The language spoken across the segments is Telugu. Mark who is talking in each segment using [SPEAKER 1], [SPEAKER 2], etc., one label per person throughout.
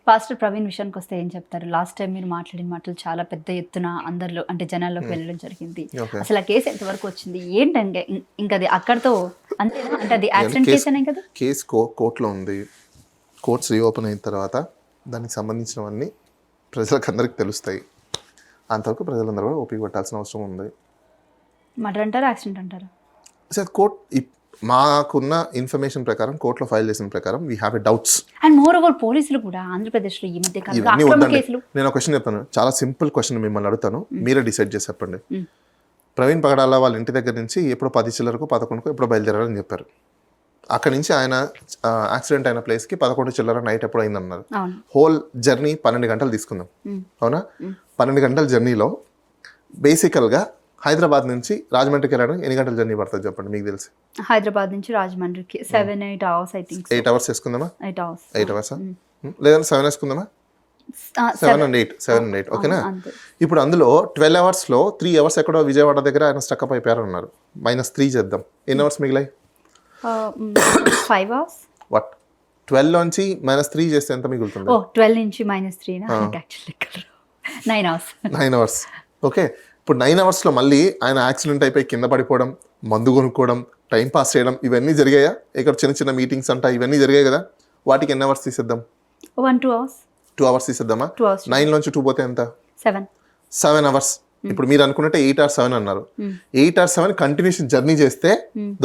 [SPEAKER 1] పాస్టర్ ప్రవీణ్ విషయానికి వస్తే ఏం చెప్తారు? లాస్ట్ టైం మీరు మాట్లాడిన మాటలు చాలా పెద్ద ఎత్తున అందరిలో అంటే జనాల్లోకి వెళ్ళడం జరిగింది. అసలు ఆ కేసు ఎంతవరకు వచ్చింది ఏంటంటే ఇంకా అది అక్కడతో అంతేనా? అంటే అది యాక్సిడెంట్ కేసు అనే కదా?
[SPEAKER 2] కేసు కోర్టులో ఉంది. కోర్ట్స్ రీఓపెన్ అయిన తర్వాత దానికి సంబంధించినవన్నీ ప్రజలకు అందరికి తెలుస్తాయి. అంతవరకు ప్రజలందరూ కూడా ఓపిక పట్టాల్సిన అవసరం ఉంది.
[SPEAKER 1] మర్డర్ అంటారా, యాక్సిడెంట్ అంటారా?
[SPEAKER 2] సార్ మాకున్న ఇన్ఫర్మేషన్ ప్రకారం కోర్టులో ఫైల్ చేసిన ప్రకారం we have a doubts.
[SPEAKER 1] And more over పోలీసులు కూడా ఆంధ్రప్రదేశ్లో ఈ మధ్య కాలంలో అక్రమ కేసులు.
[SPEAKER 2] నేను ఒక క్వశ్చన్ చెప్తాను, చాలా సింపుల్ క్వశ్చన్ మిమ్మల్ని అడుగుతాను, మీరే డిసైడ్ చేసి చెప్పండి. ప్రవీణ్ పగడాల వాళ్ళ ఇంటి దగ్గర నుంచి ఎప్పుడో 10 చిల్లరకు 11కు ఎప్పుడో బయలుదేరాలని చెప్పారు. అక్కడి నుంచి ఆయన యాక్సిడెంట్ అయిన ప్లేస్కి 11 చిల్లర నైట్ ఎప్పుడు అయిందన్నారు. హోల్ జర్నీ 12 గంటలు తీసుకుందాం, అవునా? 12 గంటల జర్నీలో బేసికల్గా హైదరాబాద్ నుంచి రాజమండ్రికి వెళ్ళడానికి ఎన్ని గంటల జర్నీ పడుతుంది చెప్పండి మీకు తెలిసి?
[SPEAKER 1] హైదరాబాద్ నుంచి రాజమండ్రికి 7-8 అవర్స్ ఐ థింక్.
[SPEAKER 2] 8 అవర్స్ వేసుకుందామా? 8 అవర్స్ లేదంటే 7 వేసుకుందామా? 7 and 8 ఓకేనా? ఇప్పుడు అందులో 12 అవర్స్లో 3 అవర్స్ ఎక్కడో విజయవాడ దగ్గర ఆయన స్టక్అప్ అయిపోయారు అన్నారు. -3 చేద్దాం, ఎన్ని అవర్స్ మిగిలాయి?
[SPEAKER 1] 5 అవర్స్.
[SPEAKER 2] వాట్ 12 నుంచి -3 చేస్తే ఎంత మిగులుతుంది?
[SPEAKER 1] 12 నుంచి -3 9 అవర్స్.
[SPEAKER 2] ఓకే, ఇప్పుడు 9 అవర్స్లో మళ్ళీ ఆయన యాక్సిడెంట్ అయిపోయి కింద పడిపోవడం, మందు కొనుక్కోవడం, టైం పాస్ చేయడం, ఇవన్నీ జరిగాయా? ఇక్కడ చిన్న చిన్న మీటింగ్స్ అంట ఇవన్నీ జరిగాయి కదా, వాటికి ఎన్ని అవర్స్ తీసేద్దాం?
[SPEAKER 1] 2 అవర్స్.
[SPEAKER 2] 2 అవర్స్ తీసేద్దామా? 9 నుంచి 2 పోతే ఎంత? 7 అవర్స్. ఇప్పుడు మీరు అనుకున్నట్టే 8 or 7 అన్నారు. 8 or 7 కంటిన్యూషన్ జర్నీ చేస్తే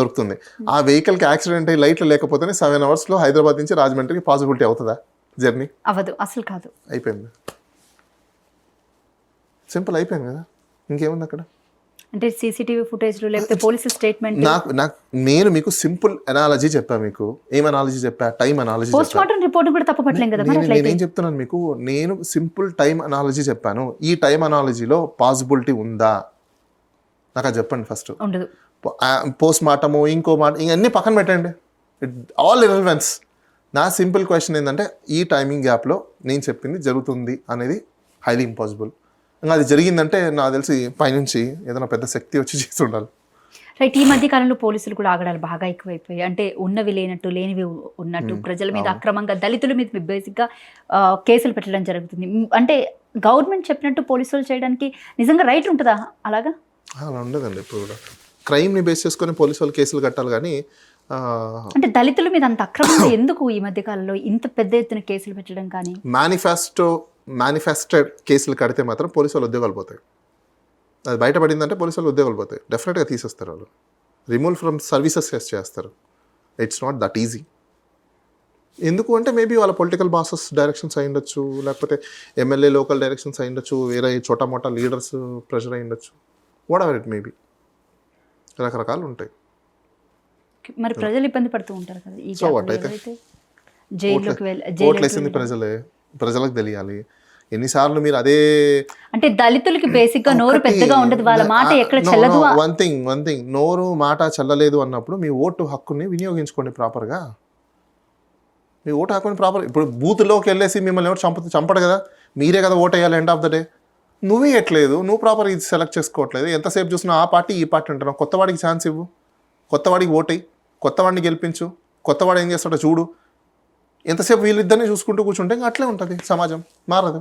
[SPEAKER 2] దొరుకుతుంది. ఆ వెహికల్కి యాక్సిడెంట్ అయ్యి లైట్లు లేకపోతేనే 7 అవర్స్లో హైదరాబాద్ నుంచి రాజమండ్రికి పాసిబిలిటీ అవుతుందా జర్నీ?
[SPEAKER 1] అవ్వదు, అసలు కాదు.
[SPEAKER 2] అయిపోయింది, సింపుల్ అయిపోయింది కదా, ఇంకేముంది అక్కడ?
[SPEAKER 1] అంటే సీసీటీవీ ఫుటేజ్ లేకపోతే పోలీసు స్టేట్మెంట్.
[SPEAKER 2] నేను మీకు సింపుల్ అనాలజీ చెప్పా. మీకు ఏం అనాలజీ చెప్పా? Time analogy.
[SPEAKER 1] Post mortem report కూడా తప్పపట్లేం కదా.
[SPEAKER 2] నేనేం చెప్తున్నాను మీకు, నేను సింపుల్ టైం అనాలజీ చెప్పాను. ఈ టైం అనాలజీలో పాసిబిలిటీ ఉందా నాకు అది చెప్పండి ఫస్ట్.
[SPEAKER 1] ఉండదు.
[SPEAKER 2] పోస్ట్ మార్టము ఇంకో మాట ఇవన్నీ పక్కన పెట్టండి, ఆల్ ఇర్రెలెవెన్స్. నా సింపుల్ క్వశ్చన్ ఏంటంటే ఈ టైమింగ్ గ్యాప్లో నేను చెప్పింది జరుగుతుంది అనేది హైలీ ఇంపాసిబుల్. ఇంకా అది జరిగిందంటే నాకు తెలిసి పైనుంచి ఏదైనా పెద్ద శక్తి వచ్చి చేసి ఉండాలి.
[SPEAKER 1] రైట్. ఈ మధ్య కాలంలో పోలీసులు కూడా ఆగడాలు బాగా ఎక్కువైపోయాయి. అంటే ఉన్నవి లేనట్టు లేనివి ఉన్నట్టు ప్రజల మీద అక్రమంగా దళితుల మీద బేసిక్గా కేసులు పెట్టడం జరుగుతుంది. అంటే గవర్నమెంట్ చెప్పినట్టు పోలీసులు చేయడానికి నిజంగా రైట్ ఉంటుందా? అలాగా
[SPEAKER 2] అలా ఉండదండి. ఇప్పుడు కూడా క్రైమ్ని బేస్ చేసుకొని పోలీసు వాళ్ళు కేసులు కట్టాలి కానీ
[SPEAKER 1] అంటే దళితుల మీద అంత అక్రమంగా ఎందుకు ఈ మధ్య కాలంలో ఇంత పెద్ద ఎత్తున కేసులు పెట్టడం? కానీ
[SPEAKER 2] మేనిఫెస్టెడ్ కేసులు కడితే మాత్రం పోలీసు వాళ్ళు ఉద్యోగాలు పోతాయి. అది బయటపడిందంటే పోలీసు వాళ్ళు ఉద్యోగాలు పోతాయి, డెఫినెట్గా తీసేస్తారు. వాళ్ళు రిమూవ్ ఫ్రమ్ సర్వీసెస్ చేస్తారు. It's not that easy. ఎందుకు అంటే మేబీ వాళ్ళ పొలిటికల్ బాసెస్ డైరెక్షన్స్ అయి ఉండొచ్చు, లేకపోతే ఎమ్మెల్యే లోకల్ డైరెక్షన్స్ అయి ఉండొచ్చు, వేరే చోటా మోటా లీడర్స్ ప్రెషర్ అయి ఉండొచ్చు, వాట్ ఎవర్ ఇట్ మేబీ, రకరకాలు ఉంటాయి.
[SPEAKER 1] మరి ప్రజలు ఇబ్బంది పడుతూ ఉంటారు కదా.
[SPEAKER 2] సో వాట్ అయితే కోర్టులు వేసింది ప్రజలకు తెలియాలి. ఎన్నిసార్లు మీరు అదే
[SPEAKER 1] అంటే దళితులకి బేసిక్ గా నోరు పెద్దగా ఉండదు, వాళ్ళ మాట ఎక్కడ చెల్లదు.
[SPEAKER 2] వన్ థింగ్ నోరు మాట చెల్లలేదు అన్నప్పుడు మీ ఓటు హక్కుని వినియోగించుకోండి ప్రాపర్గా. మీ ఓటు హక్కుని ప్రాపర్. ఇప్పుడు బూత్లోకి వెళ్ళేసి మిమ్మల్ని ఎవరు చంపడు కదా, మీరే కదా ఓటు వేయాలి ఎండ్ ఆఫ్ ద డే. నువ్వే ఎట్లేదు, నువ్వు ప్రాపర్ ఇది సెలెక్ట్ చేసుకోవట్లేదు. ఎంతసేపు చూసినా ఆ పార్టీ ఈ పార్టీ అంటున్నావు. కొత్తవాడికి ఛాన్స్ ఇవ్వు, కొత్తవాడికి ఓటై, కొత్తవాడిని గెలిపించు, కొత్తవాడు ఏం చేస్తాడో చూడు. ఎంతసేపు వీళ్ళిద్దరిని చూసుకుంటూ కూర్చుంటే ఇంకా అట్లే ఉంటుంది సమాజం, మారదు.